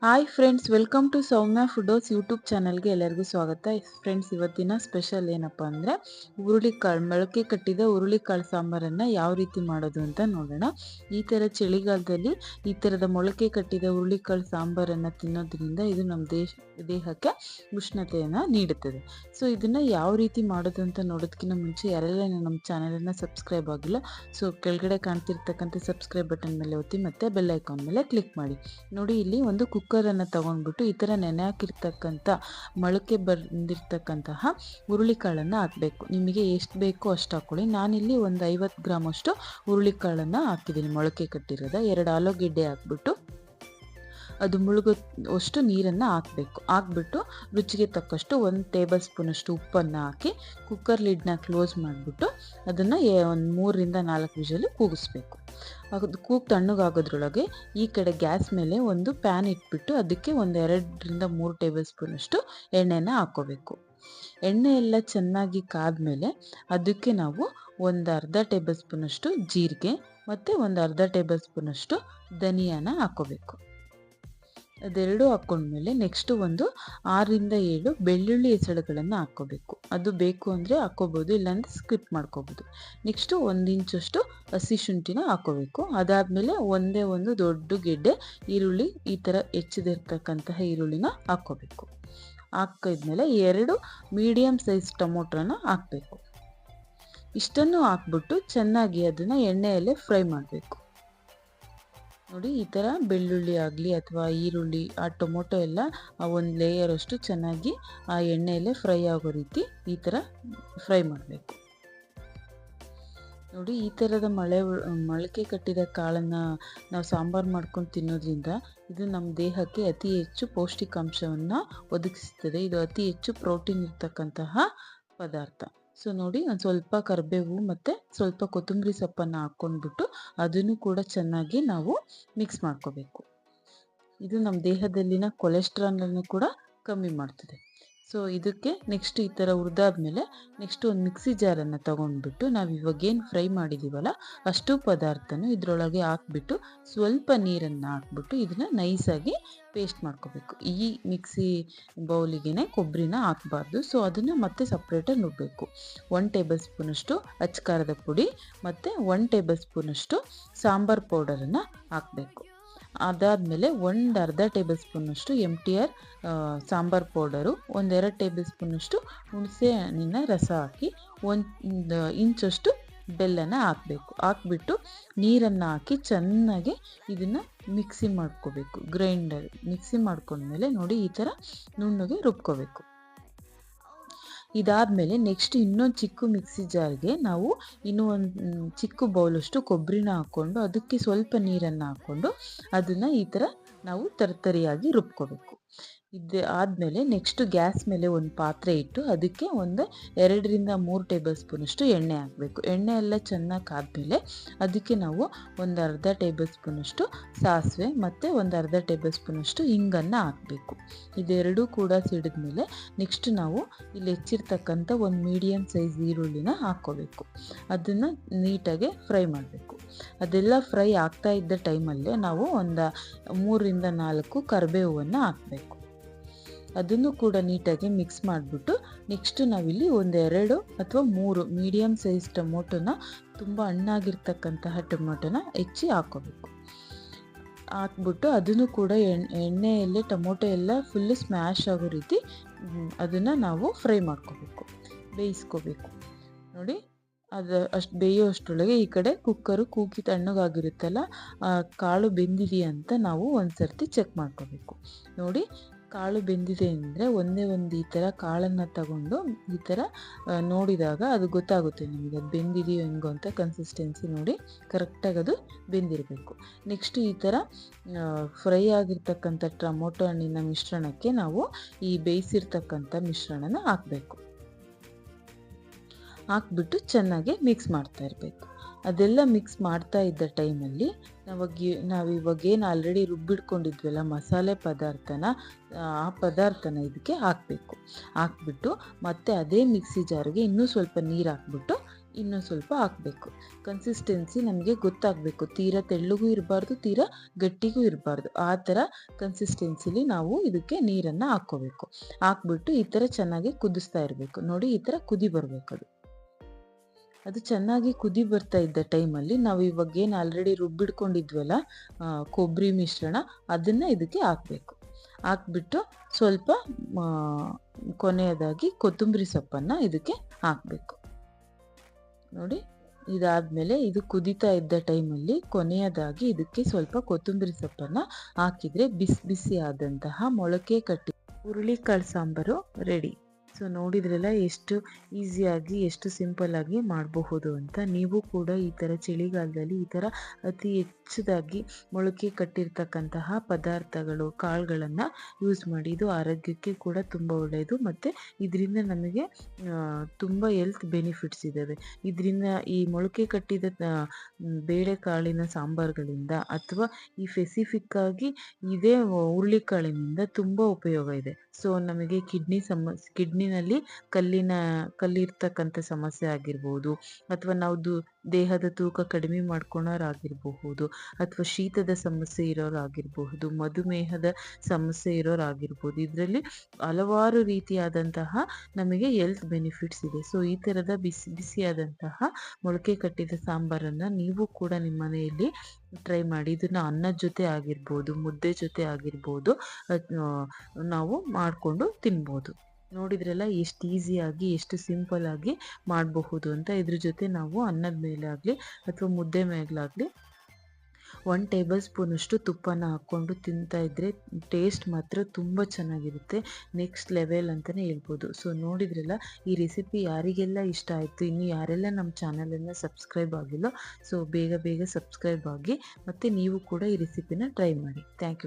Hi friends, welcome to Soumya Foodos YouTube ಚಾನಲ್ಗೆ ಎಲ್ಲರಿಗೂ ಸ್ವಾಗತ. ಫ್ರೆಂಡ್ಸ್, ಇವತ್ತಿನ ಸ್ಪೆಷಲ್ ಏನಪ್ಪ ಅಂದರೆ ಹುರುಳಿಕಾಳು, ಮೊಳಕೆ ಕಟ್ಟಿದ ಹುರುಳಿಕಾಳು ಸಾಂಬಾರನ್ನು ಯಾವ ರೀತಿ ಮಾಡೋದು ಅಂತ ನೋಡೋಣ. ಈ ಥರ ಚಳಿಗಾಲದಲ್ಲಿ ಈ ಥರದ ಮೊಳಕೆ ಕಟ್ಟಿದ ಹುರುಳಿಕಾಳು ಸಾಂಬಾರನ್ನು ತಿನ್ನೋದ್ರಿಂದ ಇದು ನಮ್ಮ ದೇಹಕ್ಕೆ ಉಷ್ಣತೆಯನ್ನು ನೀಡುತ್ತದೆ. ಸೊ ಇದನ್ನು ಯಾವ ರೀತಿ ಮಾಡೋದು ಅಂತ ನೋಡೋದಕ್ಕಿಂತ ಮುಂಚೆ ಯಾರೆಲ್ಲ ನಮ್ಮ ಚಾನಲನ್ನು ಸಬ್ಸ್ಕ್ರೈಬ್ ಆಗಿಲ್ಲ, ಸೊ ಕೆಳಗಡೆ ಕಾಣ್ತಿರ್ತಕ್ಕಂಥ ಸಬ್ಸ್ಕ್ರೈಬ್ ಬಟನ್ ಮೇಲೆ ಒತ್ತಿ ಮತ್ತು ಬೆಲ್ ಐಕಾನ್ ಮೇಲೆ ಕ್ಲಿಕ್ ಮಾಡಿ. ನೋಡಿ, ಇಲ್ಲಿ ಒಂದು ಕುಕ್ಕರನ್ನು ತಗೊಂಡ್ಬಿಟ್ಟು ಈ ಥರ ನೆನೆ ಹಾಕಿರ್ತಕ್ಕಂಥ ಮೊಳಕೆ ಬಂದಿರತಕ್ಕಂತಹ ಹುರುಳಿಕಾಳನ್ನು ಹಾಕಬೇಕು. ನಿಮಗೆ ಎಷ್ಟು ಬೇಕೋ ಅಷ್ಟು ಹಾಕ್ಕೊಳ್ಳಿ. ನಾನಿಲ್ಲಿ ಒಂದು 50 ಗ್ರಾಮ್ ಅಷ್ಟು ಹುರುಳಿಕಾಳನ್ನು ಹಾಕಿದ್ದೀನಿ, ಮೊಳಕೆ ಕಟ್ಟಿರೋದ. 2 ಆಲೂಗೆಡ್ಡೆ ಹಾಕ್ಬಿಟ್ಟು ಅದು ಮುಳುಗೋಷ್ಟು ನೀರನ್ನು ಹಾಕ್ಬಿಟ್ಟು ರುಚಿಗೆ ತಕ್ಕಷ್ಟು 1 ಟೇಬಲ್ ಸ್ಪೂನಷ್ಟು ಉಪ್ಪನ್ನು ಹಾಕಿ ಕುಕ್ಕರ್ ಲಿಡ್ನ ಕ್ಲೋಸ್ ಮಾಡಿಬಿಟ್ಟು ಅದನ್ನು ಒಂದು 3ರಿಂದ 4 ವಿಷಲು ಕೂಗಿಸ್ಬೇಕು. ಅದು ಕೂಗಿ ತಣ್ಣಗಾಗೋದ್ರೊಳಗೆ ಈ ಕಡೆ ಗ್ಯಾಸ್ ಮೇಲೆ ಒಂದು ಪ್ಯಾನ್ ಇಟ್ಬಿಟ್ಟು ಅದಕ್ಕೆ ಒಂದು 2ರಿಂದ 3 ಟೇಬಲ್ ಸ್ಪೂನಷ್ಟು ಎಣ್ಣೆನ ಹಾಕ್ಕೋಬೇಕು. ಎಣ್ಣೆ ಎಲ್ಲ ಚೆನ್ನಾಗಿ ಕಾದ್ಮೇಲೆ ಅದಕ್ಕೆ ನಾವು ಒಂದು ಅರ್ಧ ಟೇಬಲ್ ಸ್ಪೂನಷ್ಟು ಜೀರಿಗೆ ಮತ್ತು ಒಂದು ಅರ್ಧ ಟೇಬಲ್ ಸ್ಪೂನಷ್ಟು ಧನಿಯಾನ ಹಾಕ್ಕೋಬೇಕು. ಅದೆರಡು ಹಾಕ್ಕೊಂಡ್ಮೇಲೆ ನೆಕ್ಸ್ಟು ಒಂದು 6ರಿಂದ 7 ಬೆಳ್ಳುಳ್ಳಿ ಹೆಸಳುಗಳನ್ನು ಹಾಕ್ಕೋಬೇಕು. ಅದು ಬೇಕು ಅಂದರೆ ಹಾಕ್ಕೋಬೋದು, ಇಲ್ಲಾಂದರೆ ಸ್ಕಿಪ್ ಮಾಡ್ಕೋಬೋದು. ನೆಕ್ಸ್ಟು 1 ಇಂಚಷ್ಟು ಹಸಿ ಶುಂಠಿನ ಹಾಕ್ಕೋಬೇಕು. ಅದಾದಮೇಲೆ ಒಂದೇ ಒಂದು ದೊಡ್ಡ ಗೆಡ್ಡೆ ಈರುಳ್ಳಿ, ಈ ಥರ ಹೆಚ್ಚಿದಿರ್ತಕ್ಕಂತಹ ಈರುಳ್ಳಿನ ಹಾಕ್ಕೋಬೇಕು. ಹಾಕಿದ್ಮೇಲೆ 2 ಮೀಡಿಯಮ್ ಸೈಜ್ ಟೊಮೊಟೊನ ಹಾಕಬೇಕು. ಇಷ್ಟನ್ನು ಹಾಕ್ಬಿಟ್ಟು ಚೆನ್ನಾಗಿ ಅದನ್ನು ಎಣ್ಣೆಯಲ್ಲೇ ಫ್ರೈ ಮಾಡಬೇಕು. ನೋಡಿ, ಈ ಥರ ಬೆಳ್ಳುಳ್ಳಿ ಆಗಲಿ ಅಥವಾ ಈರುಳ್ಳಿ, ಆ ಟೊಮೊಟೊ ಎಲ್ಲ ಒಂದು ಲೇಯರಷ್ಟು ಚೆನ್ನಾಗಿ ಆ ಎಣ್ಣೆಯಲ್ಲೇ ಫ್ರೈ ಆಗೋ ರೀತಿ ಈ ಥರ ಫ್ರೈ ಮಾಡಬೇಕು. ನೋಡಿ, ಈ ಥರದ ಮೊಳಕೆ ಕಟ್ಟಿದ ಕಾಳನ್ನು ನಾವು ಸಾಂಬಾರು ಮಾಡ್ಕೊಂಡು ತಿನ್ನೋದ್ರಿಂದ ಇದು ನಮ್ಮ ದೇಹಕ್ಕೆ ಅತಿ ಹೆಚ್ಚು ಪೌಷ್ಟಿಕಾಂಶವನ್ನು ಒದಗಿಸ್ತದೆ. ಇದು ಅತಿ ಹೆಚ್ಚು ಪ್ರೋಟೀನ್ ಇರ್ತಕ್ಕಂತಹ ಪದಾರ್ಥ. ಸೊ ನೋಡಿ, ಒಂದು ಸ್ವಲ್ಪ ಕರಿಬೇವು ಮತ್ತು ಸ್ವಲ್ಪ ಕೊತ್ತಂಬರಿ ಸೊಪ್ಪನ್ನು ಹಾಕ್ಕೊಂಡ್ಬಿಟ್ಟು ಅದನ್ನು ಕೂಡ ಚೆನ್ನಾಗಿ ನಾವು ಮಿಕ್ಸ್ ಮಾಡ್ಕೋಬೇಕು. ಇದು ನಮ್ಮ ದೇಹದಲ್ಲಿನ ಕೊಲೆಸ್ಟ್ರಾಲನ್ನು ಕೂಡ ಕಮ್ಮಿ ಮಾಡ್ತದೆ. ಸೊ ಇದಕ್ಕೆ ನೆಕ್ಸ್ಟ್ ಈ ಥರ ಹುರಿದಾದ್ಮೇಲೆ ನೆಕ್ಸ್ಟ್ ಒಂದು ಮಿಕ್ಸಿ ಜಾರನ್ನು ತೊಗೊಂಡ್ಬಿಟ್ಟು ನಾವು ಇವಾಗೇನು ಫ್ರೈ ಮಾಡಿದ್ದೀವಲ್ಲ ಅಷ್ಟು ಪದಾರ್ಥನೂ ಇದರೊಳಗೆ ಹಾಕ್ಬಿಟ್ಟು ಸ್ವಲ್ಪ ನೀರನ್ನು ಹಾಕ್ಬಿಟ್ಟು ಇದನ್ನು ನೈಸಾಗಿ ಪೇಸ್ಟ್ ಮಾಡ್ಕೋಬೇಕು. ಈ ಮಿಕ್ಸಿ ಬೌಲಿಗೆ ಕೊಬ್ಬರಿನ ಹಾಕಬಾರ್ದು. ಸೊ ಅದನ್ನು ಮತ್ತೆ ಸಪ್ರೇಟಾಗಿ ನುಗ್ಗಬೇಕು. 1 ಟೇಬಲ್ ಸ್ಪೂನಷ್ಟು ಅಚ್ಚಕಾರದ ಪುಡಿ ಮತ್ತು 1 ಟೇಬಲ್ ಸ್ಪೂನಷ್ಟು ಸಾಂಬಾರು ಪೌಡರನ್ನು ಹಾಕಬೇಕು. ಅದಾದಮೇಲೆ ಒಂದು ಅರ್ಧ ಟೇಬಲ್ ಸ್ಪೂನಷ್ಟು MTR ಸಾಂಬಾರು ಪೌಡರು, 1-2 ಟೇಬಲ್ ಸ್ಪೂನಷ್ಟು ಹುಣಸೆ ಹಣ್ಣಿನ ರಸ ಹಾಕಿ 1 ಇಂಚಷ್ಟು ಬೆಲ್ಲನ ಹಾಕ್ಬಿಟ್ಟು ನೀರನ್ನು ಹಾಕಿ ಚೆನ್ನಾಗಿ ಇದನ್ನು ಮಿಕ್ಸಿ ಮಾಡ್ಕೋಬೇಕು. ಮಿಕ್ಸಿ ಮಾಡ್ಕೊಂಡ್ಮೇಲೆ ನೋಡಿ, ಈ ಥರ ನುಣ್ಣಗೆ ರುಬ್ಕೋಬೇಕು. ಇದಾದಮೇಲೆ ನೆಕ್ಸ್ಟ್ ಇನ್ನೊಂದು ಚಿಕ್ಕ ಮಿಕ್ಸಿ ಜಾರ್ಗೆ ನಾವು ಇನ್ನೂ ಒಂದು ಚಿಕ್ಕ ಬೌಲಷ್ಟು ಕೊಬ್ಬರಿನ ಹಾಕ್ಕೊಂಡು ಅದಕ್ಕೆ ಸ್ವಲ್ಪ ನೀರನ್ನು ಹಾಕ್ಕೊಂಡು ಅದನ್ನು ಈ ಥರ ನಾವು ತರಿಯಾಗಿ ರುಬ್ಕೋಬೇಕು. ಇದು ಆದಮೇಲೆ ನೆಕ್ಸ್ಟ್ ಗ್ಯಾಸ್ ಮೇಲೆ ಒಂದು ಪಾತ್ರೆ ಇಟ್ಟು ಅದಕ್ಕೆ ಒಂದು 2ರಿಂದ 3 ಟೇಬಲ್ ಸ್ಪೂನಷ್ಟು ಎಣ್ಣೆ ಹಾಕಬೇಕು. ಎಣ್ಣೆ ಎಲ್ಲ ಚೆನ್ನಾಗಿ ಕಾದ್ಮೇಲೆ ಅದಕ್ಕೆ ನಾವು ಒಂದು ಅರ್ಧ ಟೇಬಲ್ ಸ್ಪೂನಷ್ಟು ಸಾಸಿವೆ ಮತ್ತು ಒಂದು ಅರ್ಧ ಟೇಬಲ್ ಸ್ಪೂನಷ್ಟು ಹಿಂಗನ್ನು ಹಾಕಬೇಕು. ಇದೆರಡೂ ಕೂಡ ಸಿಡಿದ್ಮೇಲೆ ನೆಕ್ಸ್ಟ್ ನಾವು ಇಲ್ಲಿ ಹೆಚ್ಚಿರ್ತಕ್ಕಂಥ ಒಂದು ಮೀಡಿಯಮ್ ಸೈಜ್ ಈರುಳ್ಳಿನ ಹಾಕ್ಕೋಬೇಕು. ಅದನ್ನು ನೀಟಾಗಿ ಫ್ರೈ ಮಾಡಬೇಕು. ಅದೆಲ್ಲ ಫ್ರೈ ಆಗ್ತಾ ಇದ್ದ ಟೈಮಲ್ಲೇ ನಾವು ಒಂದು 3ರಿಂದ 4 ಕರಿಬೇವನ್ನು ಹಾಕಬೇಕು. ಅದನ್ನು ಕೂಡ ನೀಟಾಗಿ ಮಿಕ್ಸ್ ಮಾಡಿಬಿಟ್ಟು ನೆಕ್ಸ್ಟ್ ನಾವಿಲ್ಲಿ 1-2 ಅಥವಾ 3 ಮೀಡಿಯಮ್ ಸೈಜ್ ಟೊಮೊಟೊನ, ತುಂಬ ಹಣ್ಣಾಗಿರ್ತಕ್ಕಂತಹ ಟೊಮೊಟೊನ ಹೆಚ್ಚಿ ಹಾಕ್ಕೋಬೇಕು. ಹಾಕ್ಬಿಟ್ಟು ಅದನ್ನು ಕೂಡ ಎಣ್ಣೆಯಲ್ಲೇ ಟೊಮೊಟೊ ಎಲ್ಲ ಫುಲ್ಲು ಸ್ಮ್ಯಾಶ್ ಆಗೋ ರೀತಿ ಅದನ್ನು ನಾವು ಫ್ರೈ ಮಾಡ್ಕೋಬೇಕು, ಬೇಯಿಸ್ಕೋಬೇಕು. ನೋಡಿ, ಅದು ಅಷ್ಟು ಬೇಯೋಷ್ಟರೊಳಗೆ ಈ ಕಡೆ ಕುಕ್ಕರು ಕೂಗಿ ತಣ್ಣಗಾಗಿರುತ್ತಲ್ಲ, ಕಾಳು ಬೆಂದಿದೆಯಾ ಅಂತ ನಾವು ಒಂದು ಸರ್ತಿ ಚೆಕ್ ಮಾಡ್ಕೋಬೇಕು. ನೋಡಿ, ಕಾಳು ಬೆಂದಿದೆ ಅಂದರೆ ಒಂದೇ ಒಂದು ಈ ಥರ ಕಾಳನ್ನು ತಗೊಂಡು ಈ ಥರ ನೋಡಿದಾಗ ಅದು ಗೊತ್ತಾಗುತ್ತೆ ನಮಗೆ ಅದು ಬೆಂದಿದೆಯೋ ಹೆಂಗೋ ಅಂತ. ಕನ್ಸಿಸ್ಟೆನ್ಸಿ ನೋಡಿ ಕರೆಕ್ಟಾಗಿ ಅದು ಬೆಂದಿರಬೇಕು. ನೆಕ್ಸ್ಟ್ ಈ ಥರ ಫ್ರೈ ಆಗಿರ್ತಕ್ಕಂಥ ಟೊಮೊಟೊ ಹಣ್ಣಿನ ಮಿಶ್ರಣಕ್ಕೆ ನಾವು ಈ ಬೇಯಿಸಿರ್ತಕ್ಕಂಥ ಮಿಶ್ರಣನ ಹಾಕ್ಬಿಟ್ಟು ಚೆನ್ನಾಗಿ ಮಿಕ್ಸ್ ಮಾಡ್ತಾ ಇರಬೇಕು. ಅದೆಲ್ಲ ಮಿಕ್ಸ್ ಮಾಡ್ತಾ ಇದ್ದ ಟೈಮಲ್ಲಿ ನಾವಿವಾಗೇನು ಆಲ್ರೆಡಿ ರುಬ್ಬಿಟ್ಕೊಂಡಿದ್ವಲ್ಲ ಮಸಾಲೆ ಪದಾರ್ಥನ, ಆ ಪದಾರ್ಥನ ಇದಕ್ಕೆ ಹಾಕಬೇಕು. ಹಾಕ್ಬಿಟ್ಟು ಮತ್ತೆ ಅದೇ ಮಿಕ್ಸಿ ಜಾರ್ಗೆ ಇನ್ನೂ ಸ್ವಲ್ಪ ನೀರು ಹಾಕ್ಬಿಟ್ಟು ಇನ್ನೂ ಸ್ವಲ್ಪ ಹಾಕಬೇಕು. ಕನ್ಸಿಸ್ಟೆನ್ಸಿ ನಮಗೆ ಗೊತ್ತಾಗಬೇಕು, ತೀರಾ ತೆಳ್ಳಗೂ ಇರಬಾರ್ದು, ತೀರಾ ಗಟ್ಟಿಗೂ ಇರಬಾರ್ದು. ಆ ಥರ ಕನ್ಸಿಸ್ಟೆನ್ಸಿಲಿ ನಾವು ಇದಕ್ಕೆ ನೀರನ್ನು ಹಾಕ್ಕೋಬೇಕು. ಹಾಕ್ಬಿಟ್ಟು ಈ ಥರ ಚೆನ್ನಾಗಿ ಕುದಿಸ್ತಾ ಇರಬೇಕು. ನೋಡಿ, ಈ ಥರ ಕುದಿ ಬರಬೇಕು. ಅದು ಚೆನ್ನಾಗಿ ಕುದಿ ಬರ್ತಾ ಇದ್ದ ಟೈಮಲ್ಲಿ ನಾವು ಇವಾಗ ಏನು ಆಲ್ರೆಡಿ ರುಬ್ಬಿಡ್ಕೊಂಡಿದ್ವಲ್ಲ ಕೊಬ್ಬರಿ ಮಿಶ್ರಣ, ಅದನ್ನು ಇದಕ್ಕೆ ಹಾಕಬೇಕು. ಹಾಕ್ಬಿಟ್ಟು ಸ್ವಲ್ಪ ಕೊನೆಯದಾಗಿ ಕೊತ್ತಂಬರಿ ಸೊಪ್ಪನ್ನು ಇದಕ್ಕೆ ಹಾಕಬೇಕು. ನೋಡಿ, ಇದಾದಮೇಲೆ ಇದು ಕುದೀತಾ ಇದ್ದ ಟೈಮಲ್ಲಿ ಕೊನೆಯದಾಗಿ ಇದಕ್ಕೆ ಸ್ವಲ್ಪ ಕೊತ್ತಂಬರಿ ಸೊಪ್ಪನ್ನು ಹಾಕಿದರೆ ಬಿಸಿ ಬಿಸಿ ಆದಂತಹ ಮೊಳಕೆ ಕಟ್ಟಿ ಹುರುಳಿಕಾಳು ಸಾಂಬಾರು ರೆಡಿ. ಸೊ ನೋಡಿದ್ರಲ್ಲ ಎಷ್ಟು ಈಸಿಯಾಗಿ, ಎಷ್ಟು ಸಿಂಪಲ್ಲಾಗಿ ಮಾಡಬಹುದು ಅಂತ. ನೀವು ಕೂಡ ಈ ಥರ ಚಳಿಗಾಲದಲ್ಲಿ ಈ ಥರ ಅತಿ ಹೆಚ್ಚದಾಗಿ ಮೊಳಕೆ ಕಟ್ಟಿರ್ತಕ್ಕಂತಹ ಪದಾರ್ಥಗಳು, ಕಾಳುಗಳನ್ನು ಯೂಸ್ ಮಾಡಿ. ಇದು ಆರೋಗ್ಯಕ್ಕೆ ಕೂಡ ತುಂಬ ಒಳ್ಳೆಯದು ಮತ್ತು ಇದರಿಂದ ನಮಗೆ ತುಂಬ ಹೆಲ್ತ್ ಬೆನಿಫಿಟ್ಸ್ ಇದ್ದಾವೆ. ಇದರಿಂದ ಈ ಮೊಳಕೆ ಕಟ್ಟಿದ ಬೇಳೆಕಾಳಿನ ಸಾಂಬಾರುಗಳಿಂದ ಅಥವಾ ಈ ಸ್ಪೆಸಿಫಿಕ್ಕಾಗಿ ಇದೇ ಹುರುಳಿಕಾಳಿನಿಂದ ತುಂಬ ಉಪಯೋಗ ಇದೆ. ಸೊ ನಮಗೆ ಕಿಡ್ನಿನಲ್ಲಿ ಕಲ್ಲಿರ್ತಕ್ಕಂಥ ಸಮಸ್ಯೆ ಆಗಿರ್ಬೋದು, ಅಥವಾ ನಾವು ದೇಹದ ತೂಕ ಕಡಿಮೆ ಮಾಡ್ಕೊಳೋರಾಗಿರಬಹುದು, ಅಥವಾ ಶೀತದ ಸಮಸ್ಯೆ ಇರೋರಾಗಿರಬಹುದು, ಮಧುಮೇಹದ ಸಮಸ್ಯೆ ಇರೋರಾಗಿರ್ಬೋದು. ಇದರಲ್ಲಿ ಹಲವಾರು ರೀತಿಯಾದಂತಹ ನಮಗೆ ಹೆಲ್ತ್ ಬೆನಿಫಿಟ್ಸ್ ಇದೆ. ಸೊ ಈ ಥರದ ಬಿಸಿ ಬಿಸಿಯಾದಂತಹ ಮೊಳಕೆ ಕಟ್ಟಿದ ಸಾಂಬಾರನ್ನು ನೀವು ಕೂಡ ನಿಮ್ಮ ಮನೆಯಲ್ಲಿ ಟ್ರೈ ಮಾಡಿ. ಇದನ್ನು ಅನ್ನದ ಜೊತೆ ಆಗಿರ್ಬೋದು, ಮುದ್ದೆ ಜೊತೆ ಆಗಿರ್ಬೋದು, ನಾವು ಮಾಡಿಕೊಂಡು ತಿನ್ಬೋದು. ನೋಡಿದ್ರಲ್ಲ ಎಷ್ಟು ಈಸಿಯಾಗಿ, ಎಷ್ಟು ಸಿಂಪಲ್ಲಾಗಿ ಮಾಡಬಹುದು ಅಂತ. ಇದ್ರ ಜೊತೆ ನಾವು ಅನ್ನದ ಮೇಲಾಗಲಿ ಅಥವಾ ಮುದ್ದೆ ಮೇಲಾಗಲಿ 1 ಟೇಬಲ್ ಸ್ಪೂನಷ್ಟು ತುಪ್ಪನ ಹಾಕ್ಕೊಂಡು ತಿಂತಾ ಇದ್ದರೆ ಟೇಸ್ಟ್ ಮಾತ್ರ ತುಂಬ ಚೆನ್ನಾಗಿರುತ್ತೆ. ನೆಕ್ಸ್ಟ್ ಲೆವೆಲ್ ಅಂತಲೇ ಹೇಳ್ಬೋದು. ಸೊ ನೋಡಿದ್ರಲ್ಲ, ಈ ರೆಸಿಪಿ ಯಾರಿಗೆಲ್ಲ ಇಷ್ಟ ಆಯಿತು, ಇನ್ನು ಯಾರೆಲ್ಲ ನಮ್ಮ ಚಾನಲನ್ನು ಸಬ್ಸ್ಕ್ರೈಬ್ ಆಗಿಲ್ಲೋ, ಸೊ ಬೇಗ ಬೇಗ ಸಬ್ಸ್ಕ್ರೈಬ್ ಆಗಿ ಮತ್ತು ನೀವು ಕೂಡ ಈ ರೆಸಿಪಿನ ಟ್ರೈ ಮಾಡಿ. Thank you.